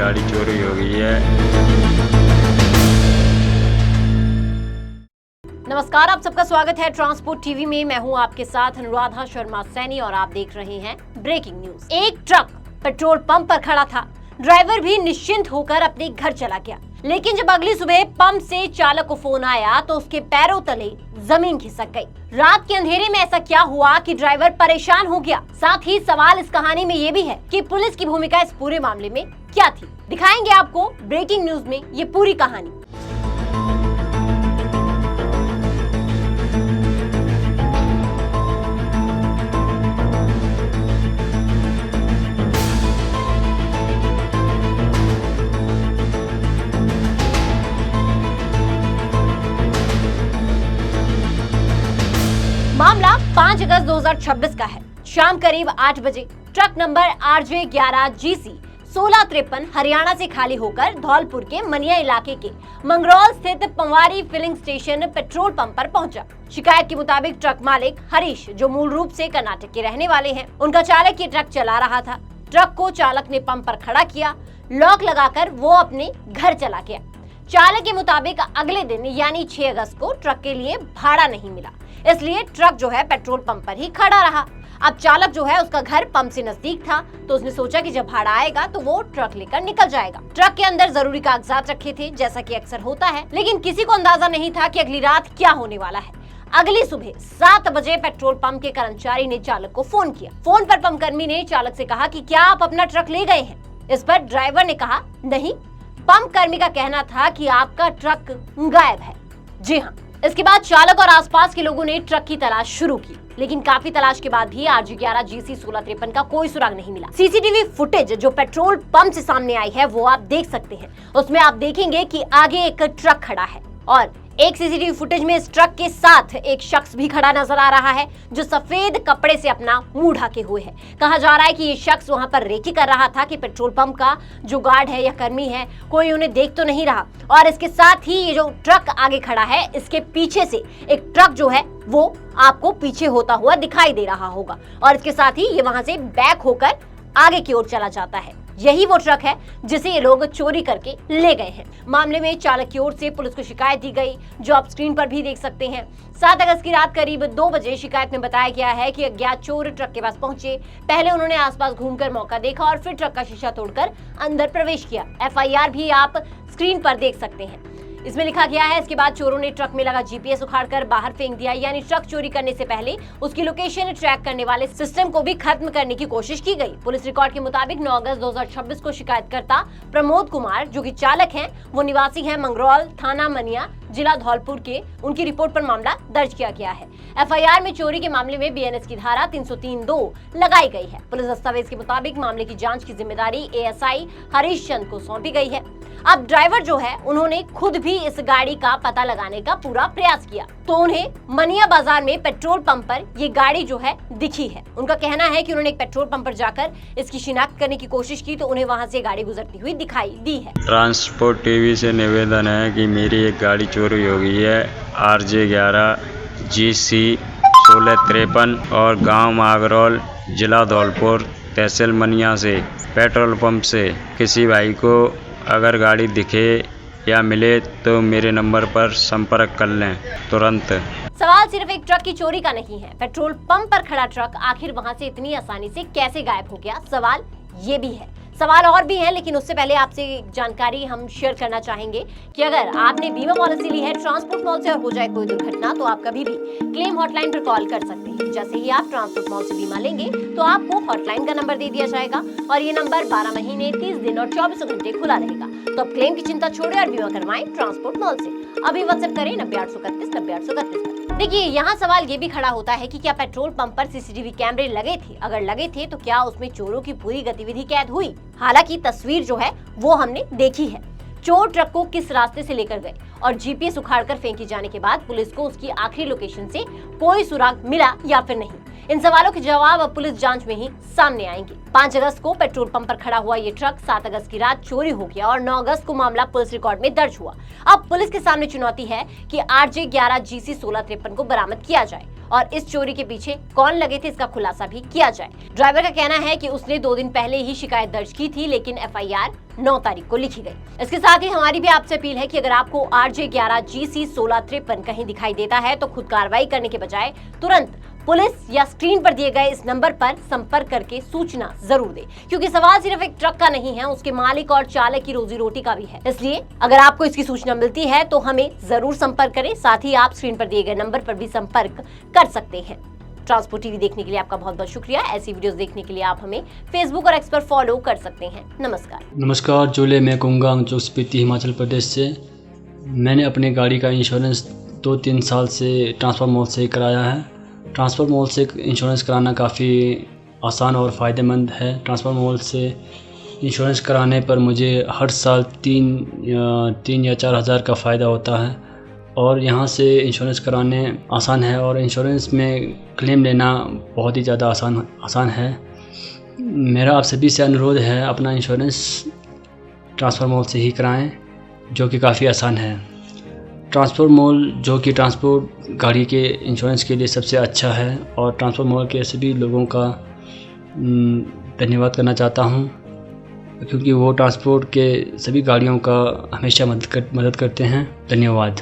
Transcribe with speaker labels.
Speaker 1: गाड़ी चोरी हो गई है।
Speaker 2: नमस्कार, आप सबका स्वागत है ट्रांसपोर्ट टीवी में। मैं हूं आपके साथ अनुराधा शर्मा सैनी और आप देख रहे हैं ब्रेकिंग न्यूज। एक ट्रक पेट्रोल पंप पर खड़ा था। ड्राइवर भी निश्चिंत होकर अपने घर चला गया, लेकिन जब अगली सुबह पंप से चालक को फोन आया तो उसके पैरों तले जमीन खिसक गई। रात के अंधेरे में ऐसा क्या हुआ कि ड्राइवर परेशान हो गया? साथ ही सवाल इस कहानी में ये भी है कि पुलिस की भूमिका इस पूरे मामले में क्या थी। दिखाएंगे आपको ब्रेकिंग न्यूज में ये पूरी कहानी। मामला 5 अगस्त 2026 का है। शाम करीब 8 बजे truck number RJ 11 GC 1653 Haryana से खाली होकर धौलपुर के मनिया इलाके के मंगरौल स्थित Panwari filling station petrol pump पर पहुंचा। शिकायत के मुताबिक ट्रक मालिक हरीश, जो मूल रूप से कर्नाटक के रहने वाले हैं, उनका चालक ये ट्रक चला रहा था। ट्रक को चालक ने पंप पर खड़ा किया, लॉक लगाकर वो अपने घर चला गया। चालक के मुताबिक अगले दिन यानी 6 अगस्त को ट्रक के लिए भाड़ा नहीं मिला, इसलिए ट्रक जो है पेट्रोल पंप पर ही खड़ा रहा। अब चालक जो है उसका घर पंप से नजदीक था, तो उसने सोचा कि जब भाड़ा आएगा तो वो ट्रक लेकर निकल जाएगा। ट्रक के अंदर जरूरी कागजात रखे थे, जैसा कि अक्सर होता है, लेकिन किसी को अंदाजा नहीं था कि अगली रात क्या होने वाला है। अगली सुबह 7 बजे पेट्रोल पंप के कर्मचारी ने चालक को फोन किया। फोन पर पंप कर्मी ने चालक से कहा कि क्या आप अपना ट्रक ले गए हैं? इस पर ड्राइवर ने कहा नहीं। पंप कर्मी का कहना था कि आपका ट्रक गायब है। जी हाँ। इसके बाद चालक और आसपास के लोगों ने ट्रक की तलाश शुरू की, लेकिन काफी तलाश के बाद भी RJ 11 GC 1653 का कोई सुराग नहीं मिला। सीसीटीवी फुटेज जो पेट्रोल पंप से सामने आई है वो आप देख सकते हैं। उसमें आप देखेंगे कि आगे एक ट्रक खड़ा है और एक सीसीटीवी फुटेज में इस ट्रक के साथ एक शख्स भी खड़ा नजर आ रहा है, जो सफेद कपड़े से अपना मुंह ढके हुए है। कहा जा रहा है कि ये शख्स वहां पर रेकी कर रहा था कि पेट्रोल पंप का जो गार्ड है या कर्मी है कोई उन्हें देख तो नहीं रहा। और इसके साथ ही ये जो ट्रक आगे खड़ा है, इसके पीछे से एक ट्रक जो है वो आपको पीछे होता हुआ दिखाई दे रहा होगा और इसके साथ ही ये वहां से बैक होकर आगे की ओर चला जाता है। यही वो ट्रक है जिसे ये लोग चोरी करके ले गए हैं। मामले में चालक की ओर से पुलिस को शिकायत दी गई, जो आप स्क्रीन पर भी देख सकते हैं। 7 अगस्त की रात करीब 2 बजे शिकायत में बताया गया है कि अज्ञात चोर ट्रक के पास पहुंचे। पहले उन्होंने आसपास घूमकर मौका देखा और फिर ट्रक का शीशा तोड़कर अंदर प्रवेश किया। FIR भी आप स्क्रीन पर देख सकते हैं। इसमें लिखा गया है, इसके बाद चोरों ने ट्रक में लगा GPS उखाड़कर बाहर फेंक दिया, यानी ट्रक चोरी करने से पहले उसकी लोकेशन ट्रैक करने वाले सिस्टम को भी खत्म करने की कोशिश की गई। पुलिस रिकॉर्ड के मुताबिक 9 अगस्त 2026 को शिकायतकर्ता प्रमोद कुमार, जो कि चालक हैं, वो निवासी हैं मंगरौल, थाना मनिया, जिला धौलपुर के, उनकी रिपोर्ट पर मामला दर्ज किया गया है। FIR में चोरी के मामले में BNS की धारा 303(2) लगाई गई है। पुलिस दस्तावेज के मुताबिक मामले की जांच की जिम्मेदारी ASI हरीश चंद को सौंपी गई है। अब ड्राइवर जो है उन्होंने खुद भी इस गाड़ी का पता लगाने का पूरा प्रयास किया, तो उन्हें मनिया बाजार में पेट्रोल पंप पर ये गाड़ी जो है दिखी है। उनका कहना है कि उन्होंने एक पेट्रोल पंप पर जाकर इसकी शिनाख्त करने की कोशिश की तो उन्हें वहां से गाड़ी गुजरती हुई दिखाई दी है।
Speaker 1: ट्रांसपोर्ट टीवी से निवेदन है कि मेरी एक गाड़ी चोरी हो गई है RJ 11 GC 1653 और गांव मागरौल, जिला धौलपुर, तहसील मनिया से। पेट्रोल पंप से किसी भाई को अगर गाड़ी दिखे या मिले तो मेरे नंबर पर संपर्क कर लें तुरंत।
Speaker 2: सवाल सिर्फ एक ट्रक की चोरी का नहीं है। पेट्रोल पंप पर खड़ा ट्रक आखिर वहां से इतनी आसानी से कैसे गायब हो गया? सवाल ये भी है। सवाल और भी हैं, लेकिन उससे पहले आपसे जानकारी हम शेयर करना चाहेंगे कि अगर आपने बीमा पॉलिसी ली है ट्रांसपोर्ट मॉल से और हो जाए कोई दुर्घटना, तो आप कभी भी क्लेम हॉटलाइन पर कॉल कर सकते हैं। जैसे ही आप ट्रांसपोर्ट मॉल से बीमा लेंगे तो आपको हॉटलाइन का नंबर दे दिया जाएगा और ये नंबर 12 महीने 30 दिन और 24 घंटे खुला रहेगा। तो अब क्लेम की चिंता छोड़े और बीमा करवाएं ट्रांसपोर्ट मॉल से। अभी WhatsApp करें 9831 9831। देखिए, यहाँ सवाल ये भी खड़ा होता है कि क्या पेट्रोल पंप पर CCTV कैमरे लगे थे? अगर लगे थे तो क्या उसमें चोरों की पूरी गतिविधि कैद हुई? हालांकि तस्वीर जो है वो हमने देखी है। चोर ट्रक को किस रास्ते से लेकर गए और GPS उखाड़कर फेंके जाने के बाद पुलिस को उसकी आखिरी लोकेशन से कोई सुराग मिला या फिर नहीं, इन सवालों के जवाब अब पुलिस जांच में ही सामने आएंगे। 5 अगस्त को पेट्रोल पंप पर खड़ा हुआ ये ट्रक 7 अगस्त की रात चोरी हो गया और 9 अगस्त को मामला पुलिस रिकॉर्ड में दर्ज हुआ। अब पुलिस के सामने चुनौती है कि RJ 11 GC 1653 को बरामद किया जाए और इस चोरी के पीछे कौन लगे थे इसका खुलासा भी किया जाए। ड्राइवर का कहना है कि उसने 2 दिन पहले ही शिकायत दर्ज की थी, लेकिन FIR 9 तारीख को लिखी गई। इसके साथ ही हमारी भी आपसे अपील है कि अगर आपको RJ 11 GC 1653 कहीं दिखाई देता है तो खुद कार्रवाई करने के बजाय तुरंत पुलिस या स्क्रीन पर दिए गए इस नंबर पर संपर्क करके सूचना जरूर दे, क्योंकि सवाल सिर्फ एक ट्रक का नहीं है, उसके मालिक और चालक की रोजी रोटी का भी है। इसलिए अगर आपको इसकी सूचना मिलती है तो हमें जरूर संपर्क करें। साथ ही आप स्क्रीन पर दिए गए नंबर पर भी संपर्क कर सकते हैं। ट्रांसपोर्ट टीवी देखने के लिए आपका बहुत बहुत शुक्रिया। ऐसी वीडियोस देखने के लिए आप हमें फेसबुक और एक्स पर फॉलो कर सकते हैं।
Speaker 3: नमस्कार, जोले मैं कुंगांग जो स्पीति हिमाचल प्रदेश से। मैंने अपनी गाड़ी का इंश्योरेंस 2-3 साल से ट्रांसफर मॉल से कराया है। ट्रांसफर मॉल से इंश्योरेंस कराना काफ़ी आसान और फ़ायदेमंद है। ट्रांसफर मॉल से इंश्योरेंस कराने पर मुझे हर साल 3 या 4 हज़ार का फ़ायदा होता है और यहाँ से इंश्योरेंस कराने आसान है और इंश्योरेंस में क्लेम लेना बहुत ही ज़्यादा आसान है। मेरा आप सभी से अनुरोध है, अपना इंश्योरेंस ट्रांसफर मॉल से ही कराएं, जो कि काफ़ी आसान है। ट्रांसफर मॉल जो कि ट्रांसपोर्ट गाड़ी के इंश्योरेंस के लिए सबसे अच्छा है और ट्रांसफर मॉल के सभी लोगों का धन्यवाद करना चाहता हूं, क्योंकि वो ट्रांसपोर्ट के सभी गाड़ियों का हमेशा मदद करते हैं। धन्यवाद।